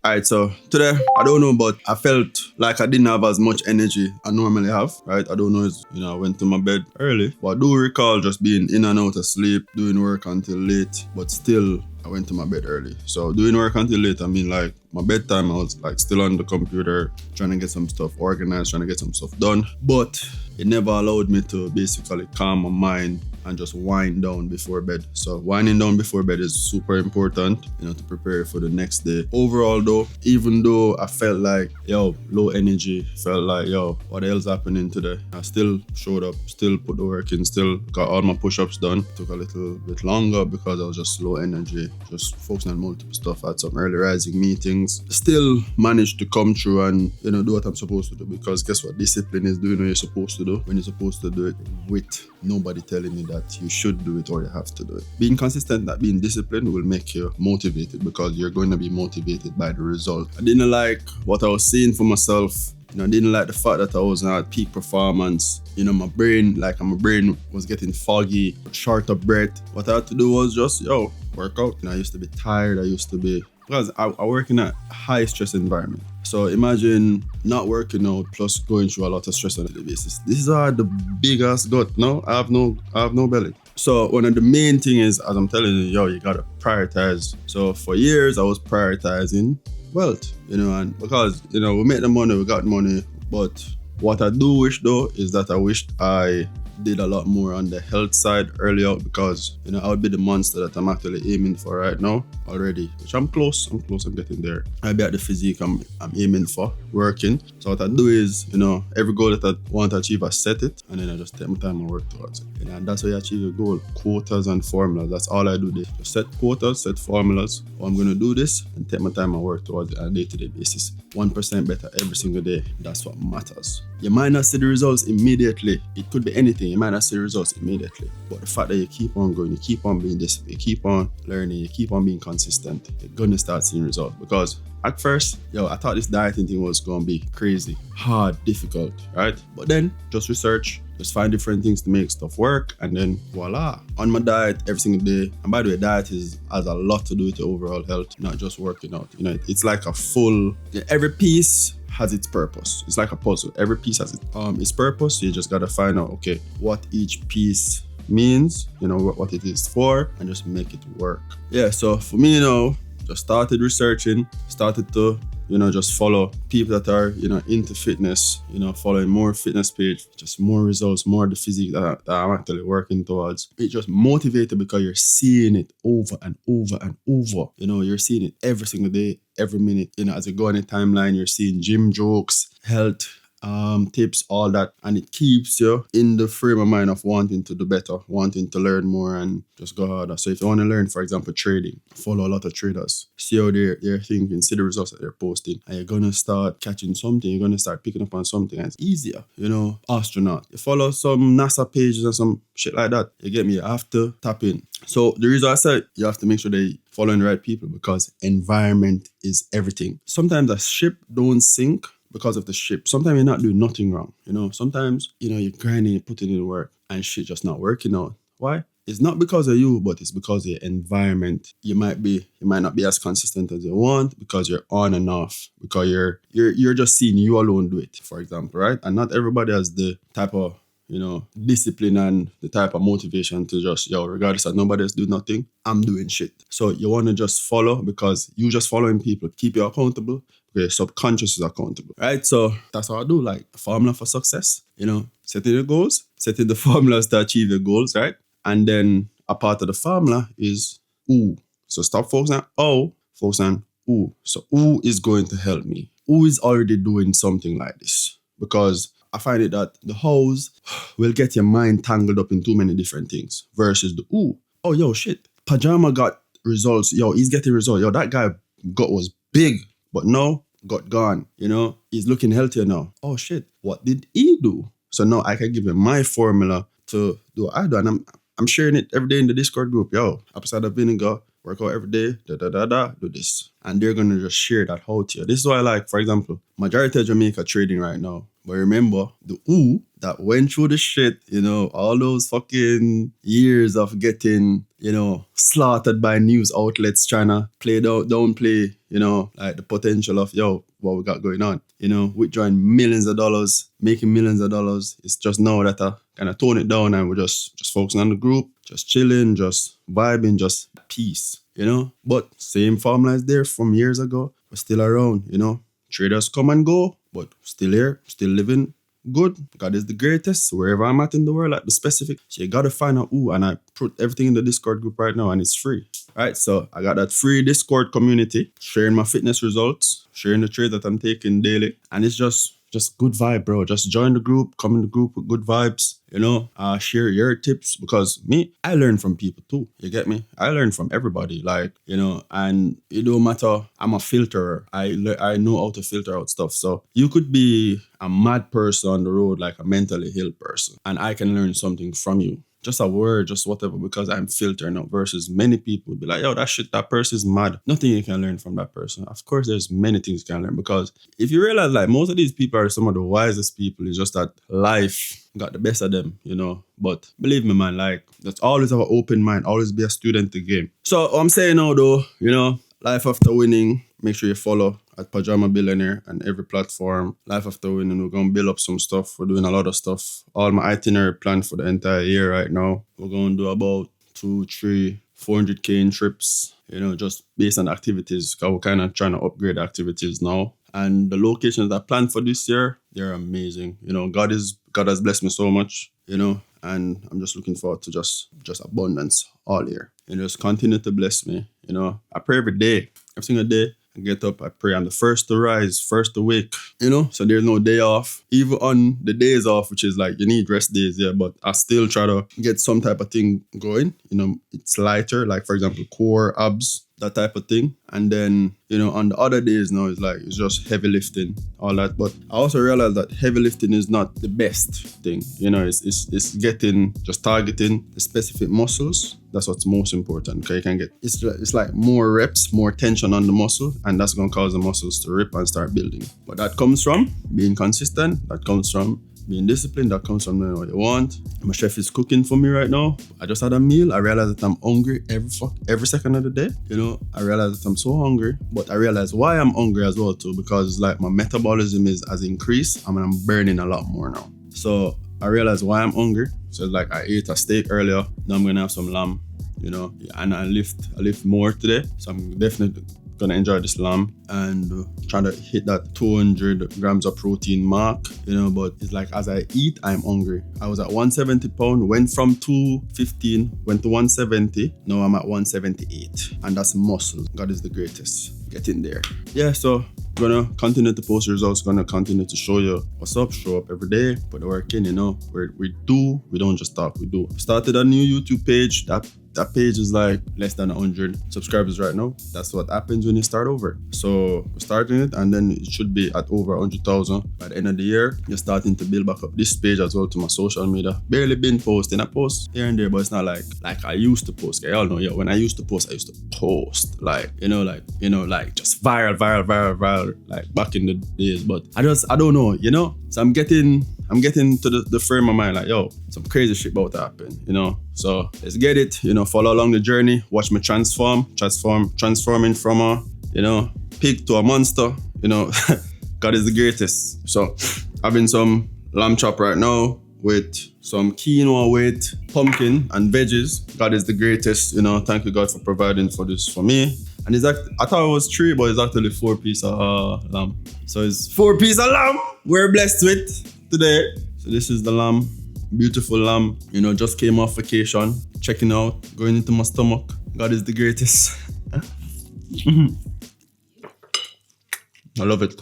Alright, so today, I don't know, but I felt like I didn't have as much energy I normally have, right? I don't know, I went to my bed early, but I do recall just being in and out of sleep, doing work until late, but still, I went to my bed early. So doing work until late, I mean like my bedtime, I was like still on the computer, trying to get some stuff organized, trying to get some stuff done, but it never allowed me to basically calm my mind and just wind down before bed. So winding down before bed is super important, to prepare for the next day. Overall though, even though I felt like, low energy, felt like, what else happening today? I still showed up, still put the work in, still got all my push-ups done. Took a little bit longer because I was just low energy, just focusing on multiple stuff. I had some early rising meetings. Still managed to come through and, do what I'm supposed to do, because guess what? Discipline is doing what you're supposed to do when you're supposed to do it with nobody telling you that you should do it or you have to do it. Being consistent at being disciplined will make you motivated, because you're going to be motivated by the result. I didn't like what I was seeing for myself. I didn't like the fact that I wasn't at peak performance. My brain was getting foggy, short of breath. What I had to do was just, work out. I used to be tired. Because I work in a high stress environment. So imagine not working out plus going through a lot of stress on a daily basis. These are the biggest gut. No, I have no belly. So one of the main thing is, as I'm telling you, you gotta prioritize. So for years I was prioritizing wealth, and because, we make the money, we got money. But what I do wish though is that I wished I did a lot more on the health side early out, because I would be the monster that I'm actually aiming for right now already, which I'm close, I'm getting there. I'll be at the physique I'm aiming for, working. So what I do is, every goal that I want to achieve, I set it, and then I just take my time and work towards it. And that's how you achieve your goal. Quotas and formulas, that's all I do there. Just set quotas, set formulas. I'm going to do this and take my time and work towards it on a day-to-day basis. 1% better every single day. That's what matters. You might not see the results immediately. It could be anything. You might not see the results immediately. But the fact that you keep on going, you keep on being disciplined, you keep on learning, you keep on being consistent, you're going to start seeing results. Because at first, I thought this dieting thing was going to be crazy, hard, difficult, right? But then just research, just find different things to make stuff work, and then voila. On my diet every single day. And by the way, diet has a lot to do with your overall health, not just working out. It's like a full, every piece has its purpose. It's like a puzzle. Every piece has its purpose. So you just got to find out, okay, what each piece means, what it is for, and just make it work. Yeah, so for me, just started researching, started to, just follow people that are, into fitness, following more fitness page, just more results, more of the physique that I'm actually working towards. It just motivated because you're seeing it over and over and over. You're seeing it every single day, every minute. As you go on a timeline, you're seeing gym jokes, health tips, all that, and it keeps you in the frame of mind of wanting to do better, wanting to learn more and just go harder. So if you want to learn, for example, trading, follow a lot of traders, see how they're thinking, see the results that they're posting, and you're gonna start catching something, you're gonna start picking up on something, and it's easier. Astronaut, you follow some NASA pages and some shit like that, you get me? You have to tap in. So the reason I said you have to make sure they following the right people, because environment is everything. Sometimes a ship don't sink because of the ship. Sometimes you're not doing nothing wrong. Sometimes, you're grinding, you're putting in work, and shit just not working out. Why? It's not because of you, but it's because of your environment. You might not be as consistent as you want because you're on and off, because you're just seeing you alone do it, for example, right? And not everybody has the type of, discipline and the type of motivation to just, regardless of nobody else do nothing, I'm doing shit. So you want to just follow, because you just following people keep you accountable. Your subconscious is accountable, right? So that's how I do, like, the formula for success, setting the goals, setting the formulas to achieve your goals, right? And then a part of the formula is ooh. So stop focusing on oh, focus on ooh. So ooh is going to help me. Ooh is already doing something like this, because I find it that the hows will get your mind tangled up in too many different things versus the ooh. Oh, shit. Pajama got results. He's getting results. That guy was big, but no, got gone. He's looking healthier now. Oh, shit. What did he do? So now I can give him my formula to do what I do. And I'm sharing it every day in the Discord group. Apple cider vinegar, work out every day, do this. and they're gonna just share that out to you. This is why, like, for example, majority of Jamaica trading right now. But remember, the who that went through the shit, all those fucking years of getting, slaughtered by news outlets trying to downplay, like the potential of, what we got going on. Withdrawing millions of dollars, making millions of dollars. It's just now that I kind of tone it down and we're just focusing on the group, just chilling, just vibing, just peace, But same formulas there from years ago. We're still around, Traders come and go, but still here, still living good. God is the greatest. Wherever I'm at in the world, at the specific. So you gotta find out who, and I put everything in the Discord group right now, and it's free. Right, so I got that free Discord community, sharing my fitness results, sharing the trades that I'm taking daily, and it's just good vibe, bro. Just join the group, come in the group with good vibes, share your tips, because I learn from people too. You get me? I learn from everybody, and it don't matter. I'm a filterer. I know how to filter out stuff. So you could be a mad person on the road, like a mentally ill person, and I can learn something from you. Just a word, just whatever, because I'm filtering out, versus many people would be like, that person is mad. Nothing you can learn from that person. Of course, there's many things you can learn, because if you realize, like, most of these people are some of the wisest people, it's just that life got the best of them, But believe me, man, like, that's always have an open mind, always be a student to the game. So what I'm saying now, though, life after winning, make sure you follow at Pajama Millionaire and every platform. Life after winning, we're going to build up some stuff. We're doing a lot of stuff. All my itinerary planned for the entire year right now. We're going to do about 2, 3, 400K in trips, just based on activities, because we're kind of trying to upgrade activities now. And the locations I planned for this year, they're amazing. God has blessed me so much, and I'm just looking forward to just abundance all year. And just continue to bless me. I pray every day, every single day. I get up, I pray. I'm the first to rise, first to wake, so there's no day off. Even on the days off, which is like, you need rest days, but I still try to get some type of thing going. It's lighter, like, for example, core, abs, that type of thing. And then, on the other days now, it's just heavy lifting, all that. But I also realized that heavy lifting is not the best thing. It's just targeting the specific muscles. That's what's most important. Okay, you can get, it's like more reps, more tension on the muscle, and that's going to cause the muscles to rip and start building. But that comes from being consistent. That comes from being disciplined. That comes from knowing what you want. My chef is cooking for me right now. I just had a meal. I realized that I'm hungry every second of the day. I realized that I'm so hungry, but I realized why I'm hungry as well too, because it's like my metabolism has increased. I'm burning a lot more now. So I realized why I'm hungry. So it's like I ate a steak earlier. Now I'm gonna have some lamb, and I lift more today. So I'm definitely gonna enjoy this lamb and trying to hit that 200 grams of protein mark, but it's like as I eat, I'm hungry. I was at 170 pounds, went from 215, went to 170. Now I'm at 178, and that's muscle. God is the greatest. Get in there. Yeah, so gonna continue to post results, gonna continue to show you what's up, show up every day, put the work in, we don't just talk, we do. Started a new YouTube page. That page is like less than 100 subscribers right now. That's what happens when you start over. So we're starting it, and then it should be at over 100,000 by the end of the year. You're starting to build back up this page as well to my social media. Barely been posting. I post here and there, but it's not like I used to post. Y'all know, when I used to post, like just viral, like back in the days. But I don't know, So I'm getting to the frame of mind, like, some crazy shit about to happen, So let's get it, follow along the journey, watch me transforming from a, pig to a monster, God is the greatest. So having some lamb chop right now with some quinoa with pumpkin and veggies. God is the greatest, thank you, God, for providing for this for me. And I thought it was 3, but it's actually 4 pieces of lamb. So it's 4 pieces of lamb we're blessed with today. So this is the lamb, beautiful lamb. Just came off vacation, checking out, going into my stomach. God is the greatest. I love it.